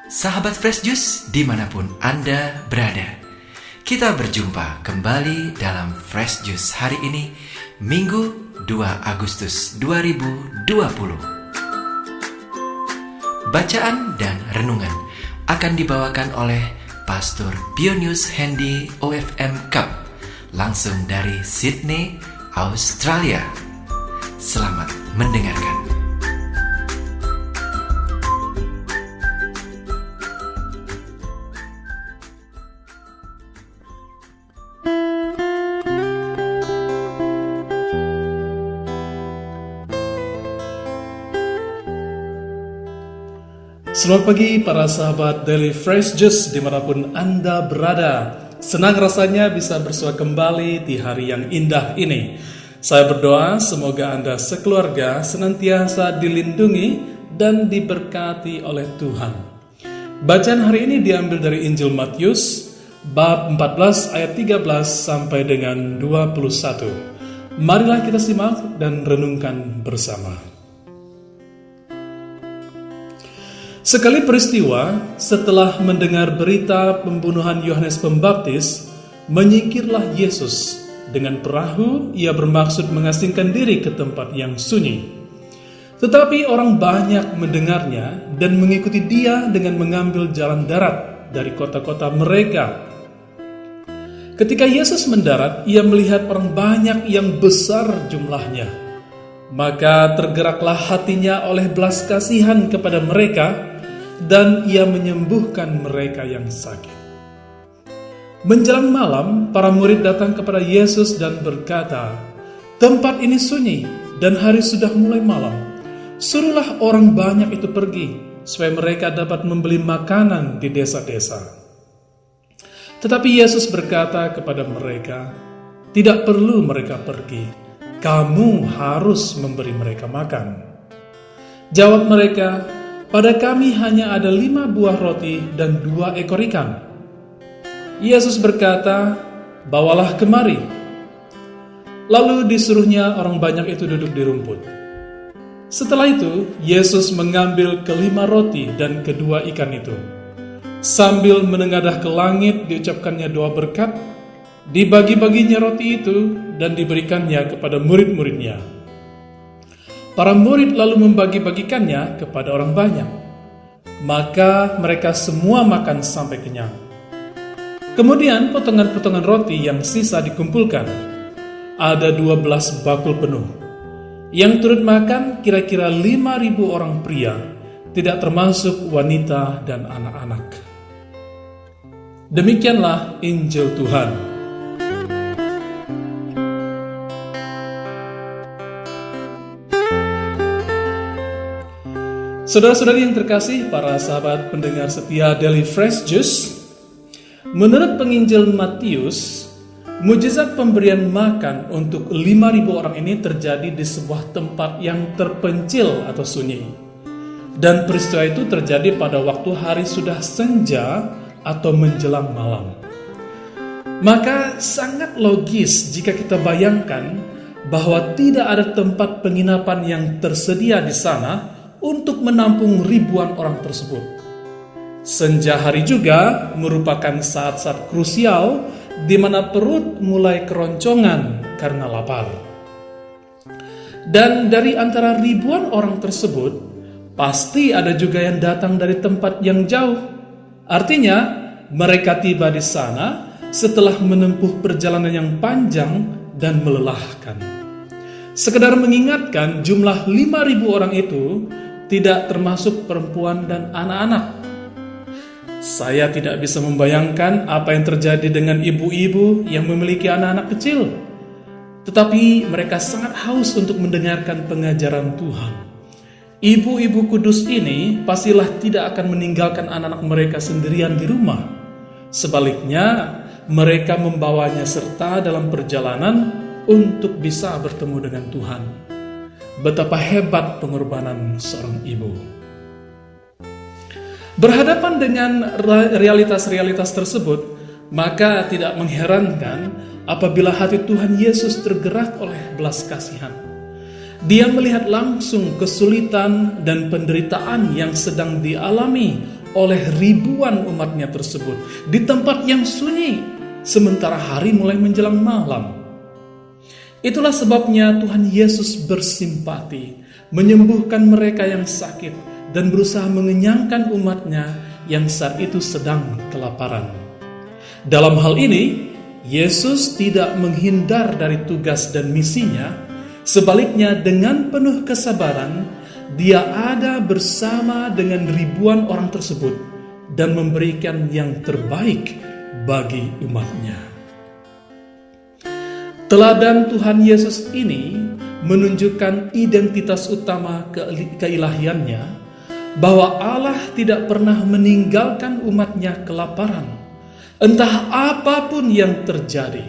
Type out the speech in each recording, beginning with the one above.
Sahabat Fresh Juice dimanapun Anda berada, kita berjumpa kembali dalam Fresh Juice hari ini, Minggu 2 Agustus 2020. Bacaan dan renungan akan dibawakan oleh Pastor Pionius Hendy OFM Cup, langsung dari Sydney, Australia. Selamat mendengarkan. Selamat pagi para sahabat Daily Fresh Juice dimanapun Anda berada. Senang rasanya bisa bersua kembali di hari yang indah ini. Saya berdoa semoga Anda sekeluarga senantiasa dilindungi dan diberkati oleh Tuhan. Bacaan hari ini diambil dari Injil Matius bab 14 ayat 13 sampai dengan 21. Marilah kita simak dan renungkan bersama. Sekali peristiwa, setelah mendengar berita pembunuhan Yohanes Pembaptis, menyingkirlah Yesus. Dengan perahu, ia bermaksud mengasingkan diri ke tempat yang sunyi. Tetapi orang banyak mendengarnya dan mengikuti dia dengan mengambil jalan darat dari kota-kota mereka. Ketika Yesus mendarat, ia melihat orang banyak yang besar jumlahnya. Maka tergeraklah hatinya oleh belas kasihan kepada mereka, dan ia menyembuhkan mereka yang sakit. Menjelang malam, para murid datang kepada Yesus dan berkata, "Tempat ini sunyi dan hari sudah mulai malam. Suruhlah orang banyak itu pergi, supaya mereka dapat membeli makanan di desa-desa." Tetapi Yesus berkata kepada mereka, "Tidak perlu mereka pergi, kamu harus memberi mereka makan." Jawab mereka, "Pada kami hanya ada 5 buah roti dan 2 ekor ikan." Yesus berkata, "Bawalah kemari." Lalu disuruhnya orang banyak itu duduk di rumput. Setelah itu, Yesus mengambil ke-5 roti dan ke-2 ikan itu. Sambil menengadah ke langit, diucapkannya doa berkat, dibagi-baginya roti itu dan diberikannya kepada murid-muridnya. Para murid lalu membagi-bagikannya kepada orang banyak. Maka mereka semua makan sampai kenyang. Kemudian potongan-potongan roti yang sisa dikumpulkan. Ada 12 bakul penuh. Yang turut makan kira-kira 5.000 orang pria, tidak termasuk wanita dan anak-anak. Demikianlah Injil Tuhan. Saudara-saudari yang terkasih, para sahabat pendengar setia Daily Fresh Juice, menurut penginjil Matius, mujizat pemberian makan untuk 5.000 orang ini terjadi di sebuah tempat yang terpencil atau sunyi. Dan peristiwa itu terjadi pada waktu hari sudah senja atau menjelang malam. Maka sangat logis jika kita bayangkan bahwa tidak ada tempat penginapan yang tersedia di sana untuk menampung ribuan orang tersebut. Senja hari juga merupakan saat-saat krusial di mana perut mulai keroncongan karena lapar. Dan dari antara ribuan orang tersebut, pasti ada juga yang datang dari tempat yang jauh. Artinya, mereka tiba di sana setelah menempuh perjalanan yang panjang dan melelahkan. Sekedar mengingatkan, jumlah 5.000 orang itu tidak termasuk perempuan dan anak-anak. Saya tidak bisa membayangkan apa yang terjadi dengan ibu-ibu yang memiliki anak-anak kecil. Tetapi mereka sangat haus untuk mendengarkan pengajaran Tuhan. Ibu-ibu kudus ini pastilah tidak akan meninggalkan anak-anak mereka sendirian di rumah. Sebaliknya, mereka membawanya serta dalam perjalanan untuk bisa bertemu dengan Tuhan. Betapa hebat pengorbanan seorang ibu. Berhadapan dengan realitas-realitas tersebut, maka tidak mengherankan apabila hati Tuhan Yesus tergerak oleh belas kasihan. Dia melihat langsung kesulitan dan penderitaan yang sedang dialami oleh ribuan umatnya tersebut di tempat yang sunyi, sementara hari mulai menjelang malam. Itulah sebabnya Tuhan Yesus bersimpati, menyembuhkan mereka yang sakit, dan berusaha mengenyangkan umatnya yang saat itu sedang kelaparan. Dalam hal ini, Yesus tidak menghindar dari tugas dan misinya. Sebaliknya, dengan penuh kesabaran, Dia ada bersama dengan ribuan orang tersebut dan memberikan yang terbaik bagi umatnya. Teladan Tuhan Yesus ini menunjukkan identitas utama keilahiannya, bahwa Allah tidak pernah meninggalkan umatnya kelaparan, entah apapun yang terjadi.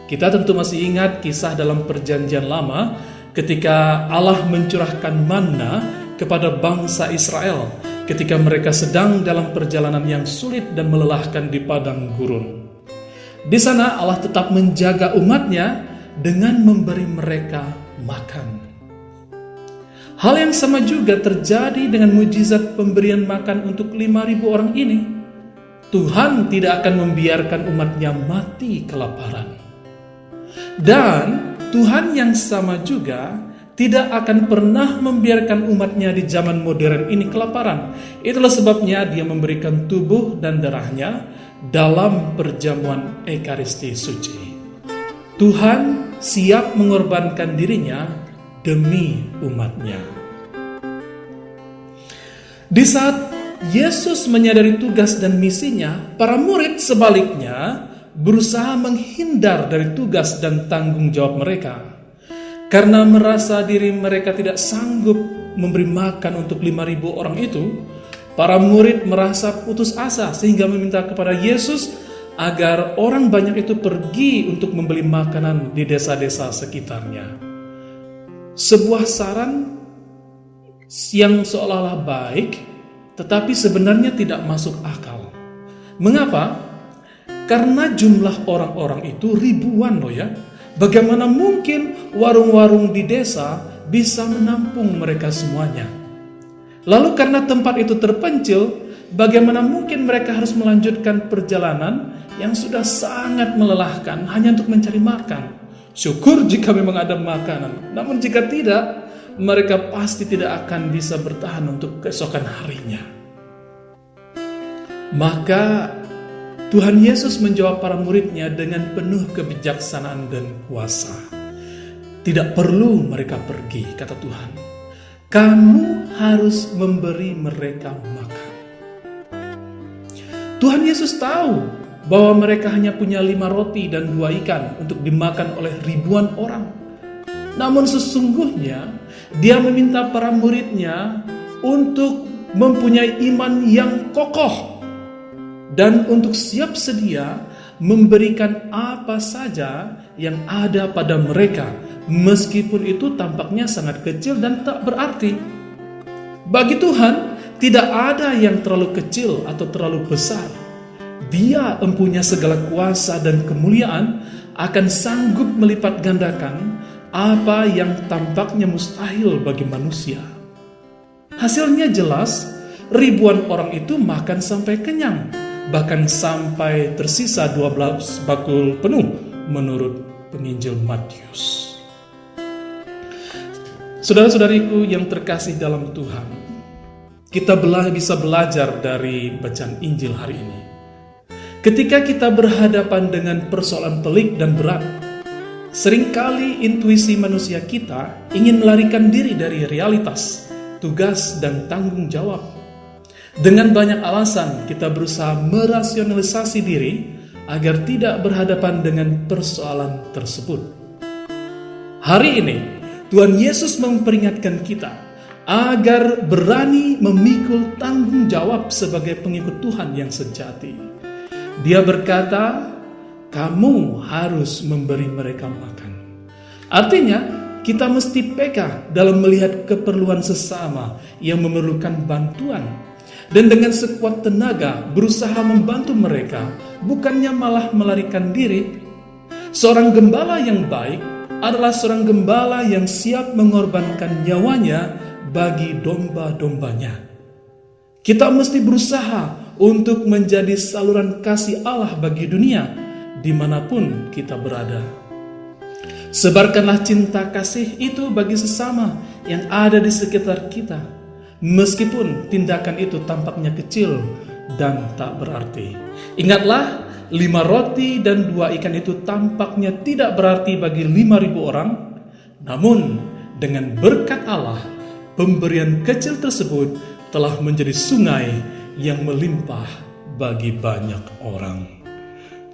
Kita tentu masih ingat kisah dalam Perjanjian Lama ketika Allah mencurahkan manna kepada bangsa Israel ketika mereka sedang dalam perjalanan yang sulit dan melelahkan di padang gurun. Di sana Allah tetap menjaga umatnya dengan memberi mereka makan. Hal yang sama juga terjadi dengan mujizat pemberian makan untuk 5.000 orang ini. Tuhan tidak akan membiarkan umatnya mati kelaparan. Dan Tuhan yang sama juga tidak akan pernah membiarkan umatnya di zaman modern ini kelaparan. Itulah sebabnya Dia memberikan tubuh dan darahnya dalam perjamuan Ekaristi Suci. Tuhan siap mengorbankan dirinya demi umatnya. Di saat Yesus menyadari tugas dan misinya, para murid sebaliknya berusaha menghindar dari tugas dan tanggung jawab mereka. Karena merasa diri mereka tidak sanggup memberi makan untuk 5.000 orang itu, para murid merasa putus asa sehingga meminta kepada Yesus agar orang banyak itu pergi untuk membeli makanan di desa-desa sekitarnya. Sebuah saran yang seolah-olah baik, tetapi sebenarnya tidak masuk akal. Mengapa? Karena jumlah orang-orang itu ribuan loh ya. Bagaimana mungkin warung-warung di desa bisa menampung mereka semuanya? Lalu karena tempat itu terpencil, bagaimana mungkin mereka harus melanjutkan perjalanan yang sudah sangat melelahkan hanya untuk mencari makan? Syukur jika memang ada makanan, namun jika tidak, mereka pasti tidak akan bisa bertahan untuk keesokan harinya. Maka Tuhan Yesus menjawab para muridnya dengan penuh kebijaksanaan dan kuasa. Tidak perlu mereka pergi, kata Tuhan. Kamu harus memberi mereka makan. Tuhan Yesus tahu bahwa mereka hanya punya 5 roti dan 2 ikan untuk dimakan oleh ribuan orang. Namun sesungguhnya Dia meminta para muridnya untuk mempunyai iman yang kokoh dan untuk siap sedia memberikan apa saja yang ada pada mereka, meskipun itu tampaknya sangat kecil dan tak berarti. Bagi Tuhan, tidak ada yang terlalu kecil atau terlalu besar. Dia mempunyai segala kuasa dan kemuliaan, akan sanggup melipat gandakan apa yang tampaknya mustahil bagi manusia. Hasilnya jelas, ribuan orang itu makan sampai kenyang, bahkan sampai tersisa 12 bakul penuh menurut penginjil Matius. Saudara-saudariku yang terkasih dalam Tuhan, kita bisa belajar dari bacaan Injil hari ini. Ketika kita berhadapan dengan persoalan pelik dan berat, seringkali intuisi manusia kita ingin melarikan diri dari realitas, tugas, dan tanggung jawab. Dengan banyak alasan, kita berusaha merasionalisasi diri agar tidak berhadapan dengan persoalan tersebut. Hari ini, Tuhan Yesus memperingatkan kita agar berani memikul tanggung jawab sebagai pengikut Tuhan yang sejati. Dia berkata, kamu harus memberi mereka makan. Artinya, kita mesti peka dalam melihat keperluan sesama yang memerlukan bantuan, dan dengan sekuat tenaga berusaha membantu mereka, bukannya malah melarikan diri. Seorang gembala yang baik adalah seorang gembala yang siap mengorbankan nyawanya bagi domba-dombanya. Kita mesti berusaha untuk menjadi saluran kasih Allah bagi dunia dimanapun kita berada. Sebarkanlah cinta kasih itu bagi sesama yang ada di sekitar kita, meskipun tindakan itu tampaknya kecil dan tak berarti. Ingatlah, 5 roti dan 2 ikan itu tampaknya tidak berarti bagi 5.000 orang, namun dengan berkat Allah, pemberian kecil tersebut telah menjadi sungai yang melimpah bagi banyak orang.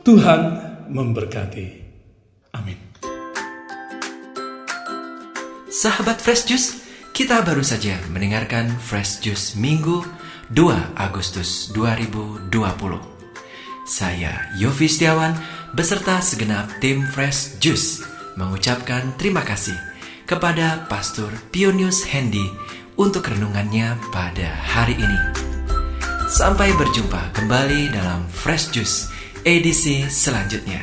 Tuhan memberkati. Amin. Sahabat Fresh Juice, kita baru saja mendengarkan Fresh Juice Minggu 2 Agustus 2020. Saya Yofi Setiawan beserta segenap tim Fresh Juice mengucapkan terima kasih kepada Pastor Pionius Hendy untuk renungannya pada hari ini. Sampai berjumpa kembali dalam Fresh Juice edisi selanjutnya.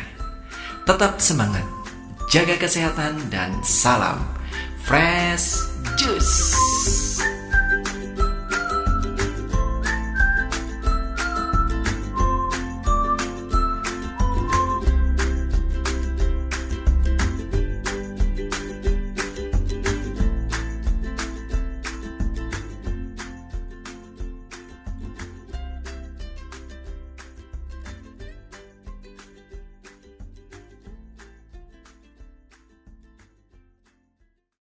Tetap semangat, jaga kesehatan, dan salam Fresh Juice.